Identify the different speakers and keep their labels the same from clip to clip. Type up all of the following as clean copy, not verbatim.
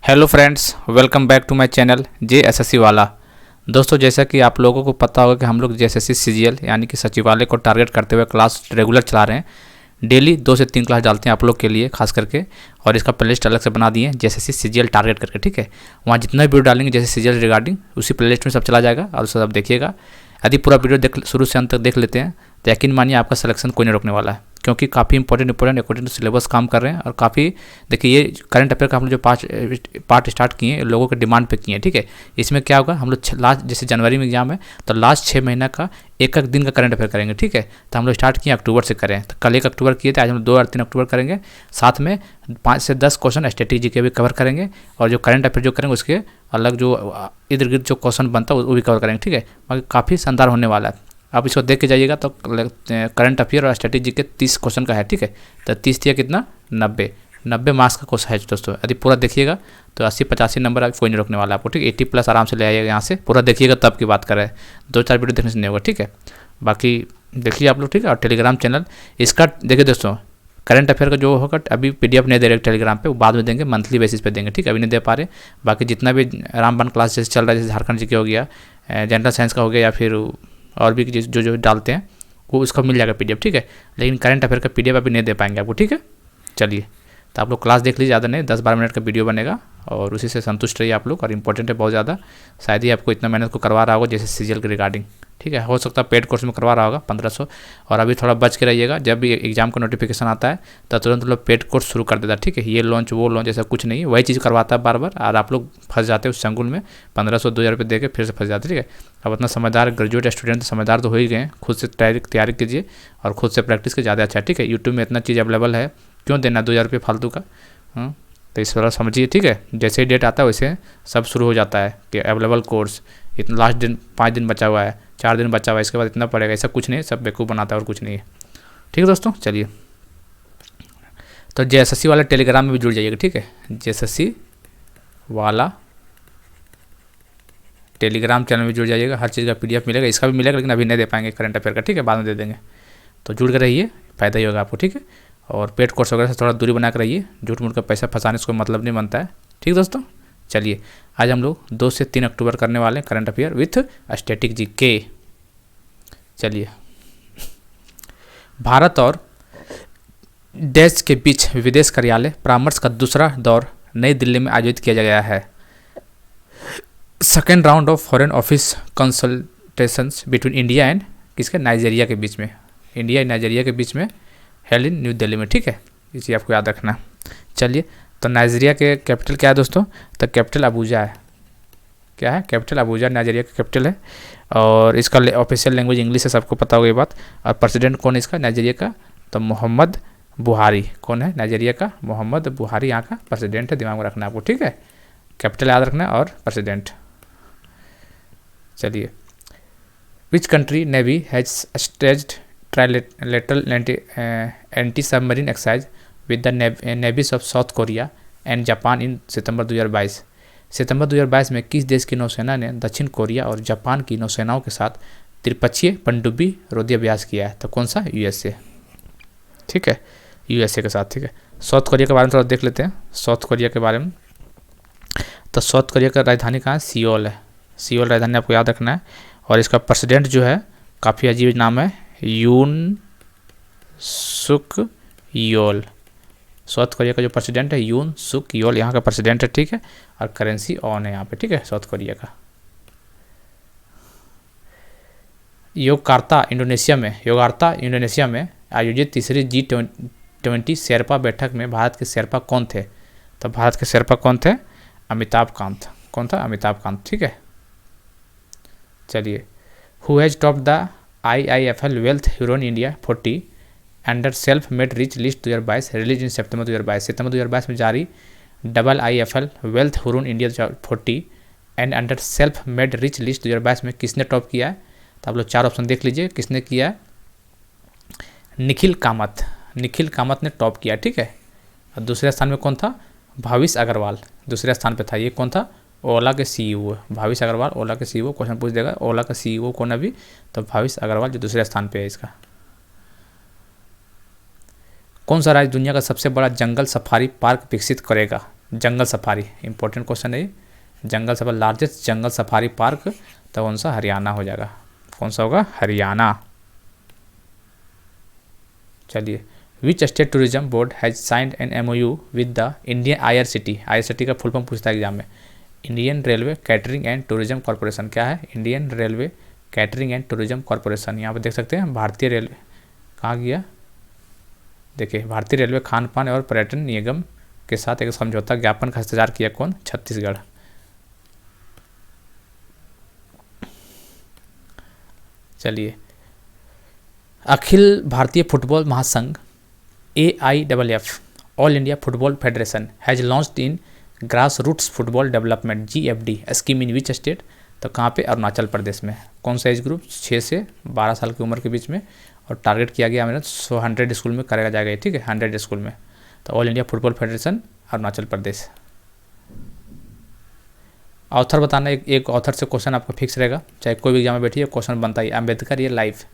Speaker 1: Hello friends, welcome back to my channel JSSC वाला। दोस्तों, जैसा कि आप लोगों को पता होगा कि हम लोग JSSC CGL यानी कि सचिवालय को टारगेट करते हुए क्लास रेगुलर चला रहे हैं। डेली 2 से 3 क्लास डालते हैं आप लोग के लिए खास करके, और इसका प्लेलिस्ट अलग से बना दिए हैं JSSC CGL टारगेट करके। ठीक है, वहाँ जितना भी वीडियो डालेंगे जैसे CGL रिगार्डिंग उसी प्लेलिस्ट में सब चला जाएगा और उसे सब देखिएगा। यदि पूरा वीडियो देख शुरू से अंत तक देख लेते हैं तो यकीन मानिए आपका सिलेक्शन कोई नहीं रोकने वाला है, क्योंकि काफ़ी इंपॉर्टेंट अकॉर्डिंग टू सिलेबस काम कर रहे हैं। और काफ़ी देखिए, ये करंट अफेयर का हम लोग जो पार्ट स्टार्ट किए हैं लोगों के डिमांड पे किए हैं। ठीक है, इसमें क्या होगा, हम लोग लास्ट जैसे जनवरी में एग्जाम है तो लास्ट 6 महीना का एक दिन का करंट अफेयर करेंगे। ठीक है, तो हम लोग स्टार्ट किए अक्टूबर से करें, तो कल 1 अक्टूबर किए थे, आज हम 2 और 3 अक्टूबर करेंगे। साथ में 5 से 10 क्वेश्चन स्ट्रेटेजी के भी कवर करेंगे, और जो करंट अफेयर जो करेंगे उसके अलग जो इर्द गिर्द जो क्वेश्चन बनता है वो भी कवर करेंगे। ठीक है, बाकी काफ़ी शानदार होने वाला है। आप इसको देख के जाइएगा तो करंट अफेयर और स्ट्रेटेजी के 30 क्वेश्चन का है। ठीक है, तो 30 दिया कितना 90 मार्क्स का क्वेश्चन है दोस्तों। यदि पूरा देखिएगा तो 80-85 नंबर आप कोई नहीं रोकने वाला आपको। ठीक है, 80+ आराम से ले आइएगा यहाँ से। पूरा देखिएगा तब की बात करें, 2-4 वीडियो देखने से नहीं होगा। ठीक है, बाकी देखिए आप लोग। ठीक है, और टेलीग्राम चैनल इसका देखिए दोस्तों, करंट अफेयर का जो होगा अभी PDF नहीं दे रहे टेलीग्राम पे, वो बाद में देंगे, मंथली बेसिस पे देंगे। ठीक है, अभी नहीं दे पा रहे। बाकी जितना भी रामबाण क्लास जैसे चल रहा है, जैसे झारखंड जी के हो गया, जनरल साइंस का हो गया, या फिर और भी जो डालते हैं वो उसका मिल जाएगा PDF। ठीक है, लेकिन करंट अफेयर का PDF अभी नहीं दे पाएंगे आपको। ठीक है, चलिए, तो आप लोग क्लास देख लीजिए, ज़्यादा नहीं 10-12 मिनट का वीडियो बनेगा और उसी से संतुष्ट रहिए आप लोग। और इंपॉर्टेंट है बहुत ज़्यादा, शायद ही आपको इतना मेहनत को करवा रहा होगा जैसे CGL के रिगार्डिंग। ठीक है, हो सकता है पेड कोर्स में करवा रहा होगा 1500। और अभी थोड़ा बच के रहिएगा, जब भी एग्जाम का नोटिफिकेशन आता है तो तुरंत लोग पेड कोर्स शुरू कर देता है। ठीक है, ये लॉन्च वो लॉन्च ऐसा कुछ नहीं, वही चीज़ करवाता है बार बार, और आप लोग फंस जाते हैं उस चंगुल में। 1500-2000 रुपये दे के फिर से फंस जाते हैं। ठीक है, अब अपना समझदार ग्रेजुएट स्टूडेंट समझदार तो हो ही गए, खुद से तैयारी कीजिए और खुद से प्रैक्टिस के ज़्यादा अच्छा है। ठीक है, यूट्यूब में इतना चीज़ अवेलेबल है, क्यों देना 2000 रुपये फालतू का। तो इस तरह समझिए। ठीक है, जैसे ही डेट आता है वैसे सब शुरू हो जाता है कि अवेलेबल कोर्स, इतना लास्ट दिन 5 दिन बचा हुआ है, 4 दिन बचा हुआ है, इसके बाद इतना पड़ेगा, ऐसा कुछ नहीं, सब बेवकूफ़ बनाता है और कुछ नहीं है। ठीक है दोस्तों, चलिए, तो JSSC वाला टेलीग्राम में भी जुड़ जाइएगा। ठीक है, JSSC वाला टेलीग्राम चैनल में जुड़ जाइएगा, हर चीज़ का PDF मिलेगा, इसका भी मिलेगा, लेकिन अभी नहीं दे पाएंगे करंट अफेयर का। ठीक है, बाद में दे देंगे, तो जुड़ कर रहिए, फ़ायदा ही होगा आपको। ठीक है, और पेड कोर्स वगैरह से थोड़ा दूरी बना कर रहिए, झूठ मूठ का पैसा फंसाने से कोई मतलब नहीं बनता है। ठीक दोस्तों, चलिए, आज हम लोग 2 से 3 अक्टूबर करने वाले हैं current affair with static GK। चलिए, भारत और देश के बीच विदेश कार्यालय परामर्श का दूसरा दौर नई दिल्ली में आयोजित किया गया है। Second round of foreign office consultations between India and किसके नाइजीरिया के बीच में, इंडिया एंड नाइजीरिया के बीच में हेल्ड इन न्यू दिल्ली में। ठीक है, इसे आपको याद रखना है। चलिए, तो नाइजीरिया के कैपिटल क्या है दोस्तों, तो कैपिटल अबूजा है। क्या है, कैपिटल अबूजा नाइजीरिया का कैपिटल है, और इसका ऑफिशियल लैंग्वेज इंग्लिश है, सबको पता होगा ये बात। और प्रेसिडेंट कौन है इसका नाइजीरिया का, तो मोहम्मद बुहारी। कौन है नाइजीरिया का, मोहम्मद बुहारी यहाँ का प्रेसिडेंट है, दिमाग में रखना आपको। ठीक है, कैपिटल याद रखना और प्रेसिडेंट। चलिए, which country navy has staged trilateral anti submarine exercise with the navies of South Korea and Japan in September 2022। सितंबर 2022 में किस देश की नौसेना ने दक्षिण कोरिया और जापान की नौसेनाओं के साथ त्रिपक्षीय पनडुब्बी रोधी अभ्यास किया है, तो कौन सा, USA। ठीक है, USA के साथ। ठीक है, साउथ कोरिया के बारे में थोड़ा देख लेते हैं, साउथ कोरिया के बारे में। तो साउथ कोरिया का राजधानी कहाँ है, सियोल है। सियोल राजधानी आपको याद रखना है। और इसका प्रेसिडेंट जो है काफ़ी अजीब नाम है, यून सुक योल। साउथ कोरिया का जो प्रेसिडेंट है यून सुक योल यहाँ का प्रेसिडेंट है। ठीक है, और करेंसी ऑन है यहाँ पे। ठीक है, साउथ कोरिया का। योगार्ता इंडोनेशिया में आयोजित तीसरी G20 शेरपा बैठक में भारत के शेरपा कौन थे, तो भारत के शेरपा कौन थे, अमिताभ कांत। कौन था, अमिताभ कांत। ठीक है, चलिए, who has top the IIFL wealth Hurun in India 40 under self made rich list 2022 release in September 2022। सितंबर 2022 में जारी IIFL wealth Hurun in India 40 and under self made rich list 2022 में किसने टॉप किया है, तो आप लोग 4 ऑप्शन देख लीजिए किसने किया है, निखिल कामत। निखिल कामत ने टॉप किया। ठीक है, और दूसरे स्थान में कौन था, भाविश अग्रवाल दूसरे स्थान पे था। ये कौन था, ओला के CEO भाविश अग्रवाल, ओला के CEO। क्वेश्चन पूछ देगा ओला का CEO कौन अभी, तो भाविश अग्रवाल जो दूसरे स्थान पे है इसका। कौन सा राज्य दुनिया का सबसे बड़ा जंगल सफारी पार्क विकसित करेगा, जंगल सफारी, इंपॉर्टेंट क्वेश्चन है ये। जंगल सफारी, लार्जेस्ट जंगल सफारी पार्क तो कौन सा, हरियाणा हो जाएगा। कौन सा होगा, हरियाणा। चलिए, which state tourism board has signed an MOU with the Indian IRCT, IRCT का फुल फॉर्म पूछता है एग्जाम में, Indian railway catering and tourism corporation. क्या है, Indian railway catering and tourism corporation. यहाँ पर देख सकते हैं भारतीय रेलवे कहाँ गया, देखिए भारतीय रेलवे खान पान और पर्यटन निगम के साथ एक समझौता ज्ञापन का हस्ताक्षर किया, कौन, छत्तीसगढ़। चलिए, अखिल भारतीय फुटबॉल महासंघ AIFF, all India football federation, has launched in grass roots football development GFD scheme in which state, तो कहाँ पे, अरुणाचल प्रदेश में। कौन सा एज ग्रुप, 6 से 12 साल की उम्र के बीच में, और टारगेट किया गया मेरा 100 स्कूल में करेगा जाएगा, ठीक है, 100 स्कूल में। तो all India football federation, Arunachal Pradesh. Author बताना, एक ऑथर से क्वेश्चन आपका फिक्स रहेगा, चाहे कोई भी एग्जाम में बैठिए क्वेश्चन बनता ही। अम्बेडकर ये लाइफ,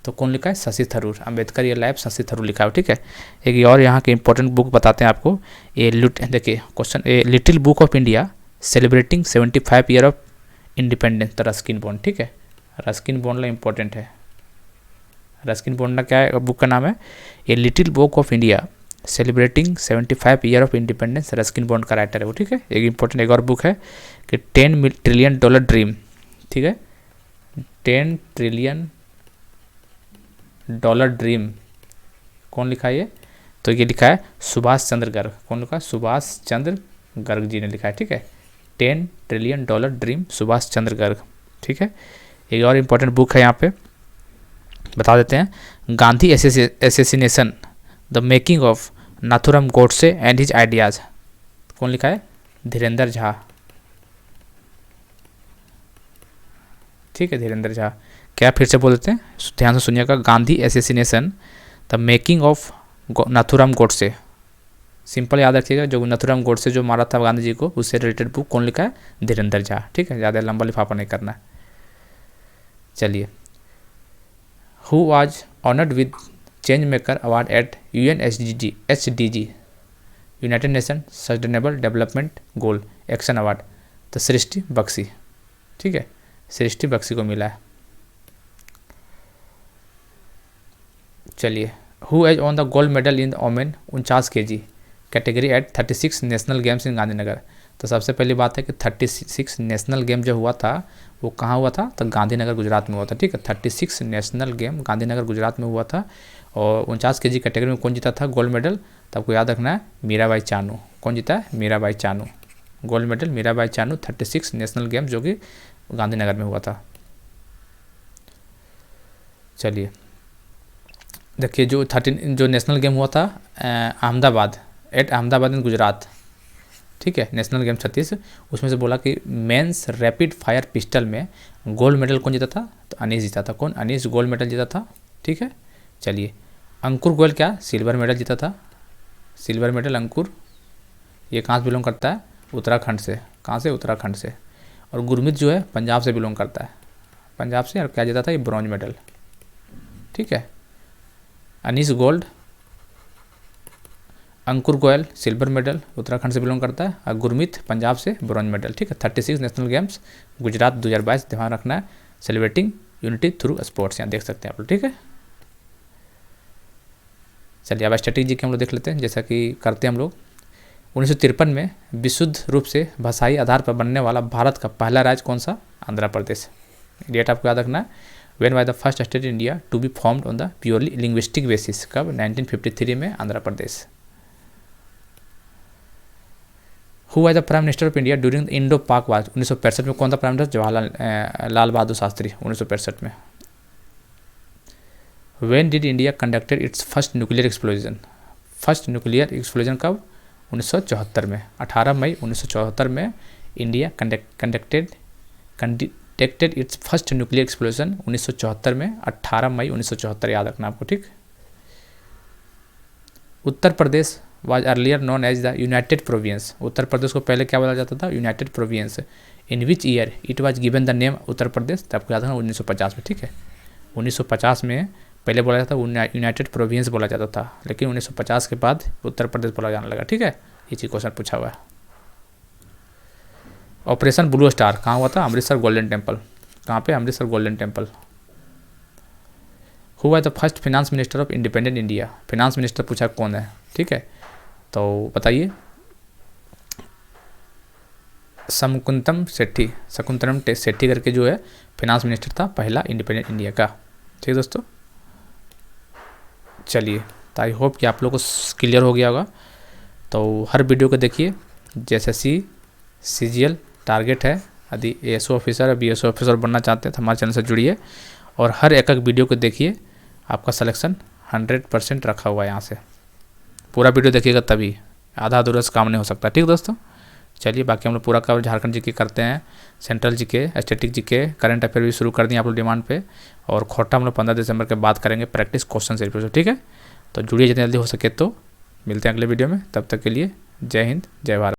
Speaker 1: तो कौन लिखा है, शशि थरूर। अम्बेडकर ये लाइफ, शशि थरूर लिखा है, ठीक है। एक और यहाँ के इंपॉर्टेंट बुक बताते हैं आपको, ये देखिए question, a little book of India celebrating 75 year of independence, the Ruskin bond, ठीक है। रस्किन बॉन्ड इंपॉर्टेंट है। रस्किन बॉन्ड का क्या है, बुक का नाम है, a little book of India celebrating 75 year of independence, Ruskin bond का राइटर है वो, ठीक है। एक इंपॉर्टेंट एक और बुक है कि 10 ट्रिलियन डॉलर ड्रीम, ठीक है, 10 ट्रिलियन डॉलर ड्रीम, कौन लिखा है ये, तो ये लिखा है सुभाष चंद्र गर्ग। कौन लिखा है, सुभाष चंद्र गर्ग जी ने लिखा है, ठीक है। 10 trillion dollar dream, Subhash Chandra Garg, ठीक है। एक और इम्पोर्टेंट बुक है यहाँ पे बता देते हैं, Gandhi assassination, the making of Nathuram Godse and his ideas, कौन लिखा है, धीरेन्द्र झा, ठीक है, धीरेन्द्र झा। क्या फिर से बोल देते हैं, ध्यान से सुनिएगा, Gandhi assassination, the making of Nathuram Godse, simple याद रखिएगा, जो नाथुराम गोडसे जो मारा था गांधी जी को, उससे रिलेटेड बुक कौन लिखा है, धीरेन्द्र झा, ठीक है, ज़्यादा लंबा लिफाफा नहीं करना है। चलिए, who was honoured with change maker award eight UNSDG, United nation sustainable development goal action award, तो सृष्टि बख्शी, ठीक है, सृष्टि बख्शी को मिला है। चलिए, who has won the gold medal in women 49 kg category at 36 national games in Gandhinagar, तो सबसे पहली बात है कि 36 नेशनल गेम जो हुआ था वो कहाँ हुआ था, तो गांधीनगर गुजरात में हुआ था, ठीक है। 36 नेशनल गेम गांधीनगर गुजरात में हुआ था, और 49 kg कैटेगरी में कौन जीता था गोल्ड मेडल, तो आपको याद रखना है मीराबाई चानू। कौन जीता है, Mirabai Chanu, gold medal Mirabai Chanu, 36 national game जो कि गांधीनगर में हुआ था। चलिए, देखिए जो नेशनल गेम हुआ था अहमदाबाद, एट अहमदाबाद इन गुजरात, ठीक है, नेशनल गेम 36, उसमें से बोला कि मेंस रैपिड फायर पिस्टल में गोल्ड मेडल कौन जीता था, तो अनीश जीता था। कौन, अनीश गोल्ड मेडल जीता था, ठीक है। चलिए, अंकुर गोयल क्या, सिल्वर मेडल जीता था, सिल्वर मेडल अंकुर, ये कहाँ से बिलोंग करता है, उत्तराखंड से। कहाँ से, उत्तराखंड से। और गुरमीत जो है पंजाब से बिलोंग करता है, पंजाब से, और क्या जीता था, ये ब्रॉन्ज मेडल, ठीक है। अनीश गोल्ड, अंकुर गोयल सिल्वर मेडल, उत्तराखंड से बिलोंग करता है, और गुरमीत पंजाब से ब्रॉन्ज मेडल, ठीक है। 36 नेशनल गेम्स गुजरात 2022, ध्यान रखना है, सेलिब्रेटिंग यूनिटी थ्रू स्पोर्ट्स, यहाँ देख सकते हैं आप लोग, ठीक है। चलिए, अब स्ट्रेटेजी के हम लोग देख लेते हैं, जैसा कि करते हैं हम लोग। 1953 में विशुद्ध रूप से भाषाई आधार पर बनने वाला भारत का पहला राज्य कौन सा, आंध्र प्रदेश। डेट आपको याद रखना है, when was the first state India to be formed on the purely linguistic basis, कब, 1953 में, Andhra Pradesh. Who was the prime minister of India during Indo Pak war, 1965 में कौन था प्राइम मिनिस्टर, जवाहरलाल लाल बहादुर शास्त्री, 1965 में। When did India conducted its first nuclear explosion, first nuclear explosion कब, 1974 में, 18 मई 1974 में India conducted its first nuclear explosion, 1974 में, 18 मई 1974, याद रखना आपको, ठीक। Uttar Pradesh was earlier known as the United Province, Uttar Pradesh को पहले क्या बोला जाता था, United Province. In which year it was given the name Uttar Pradesh, तो आपको याद रखना 1950 में, ठीक है। 1950 में पहले बोला जाता था यूनाइटेड प्रोविंस बोला जाता था, लेकिन 1950 के बाद उत्तर प्रदेश बोला जाने लगा, ठीक है। ये चीज क्वेश्चन पूछा हुआ है। ऑपरेशन ब्लू स्टार कहाँ हुआ था? Amritsar golden temple. कहाँ पे? Amritsar golden temple. Who was the first finance minister of independent India? Finance minister पूछा कौन है, ठीक है, तो बताइए। शकुंतलम सेट्टी करके जो है फाइनेंस मिनिस्टर था पहला इंडिपेंडेंट इंडिया का। ठीक है दोस्तों, चलिए, तो आई होप कि आप लोगों को क्लियर हो गया होगा। तो हर वीडियो को देखिए। JSSC CGL टारगेट है, यदि ASO ऑफिसर या BSO ऑफिसर बनना चाहते हैं तो हमारे चैनल से जुड़िए और हर एक वीडियो को देखिए। आपका सिलेक्शन 100% रखा हुआ है। यहाँ से पूरा वीडियो देखिएगा तभी, आधा अधूरा से काम नहीं हो सकता। ठीक दोस्तों, चलिए, बाकी हम लोग पूरा कवर झारखंड GK करते हैं, central GK, static GK, current affair भी शुरू कर दिए आप लोग डिमांड पे, और खोटा हम लोग 15 दिसंबर के बाद करेंगे प्रैक्टिस क्वेश्चन से। ठीक है, तो जुड़िए जितनी जल्दी हो सके। तो मिलते हैं अगले वीडियो में, तब तक के लिए जय हिंद, जय भारत।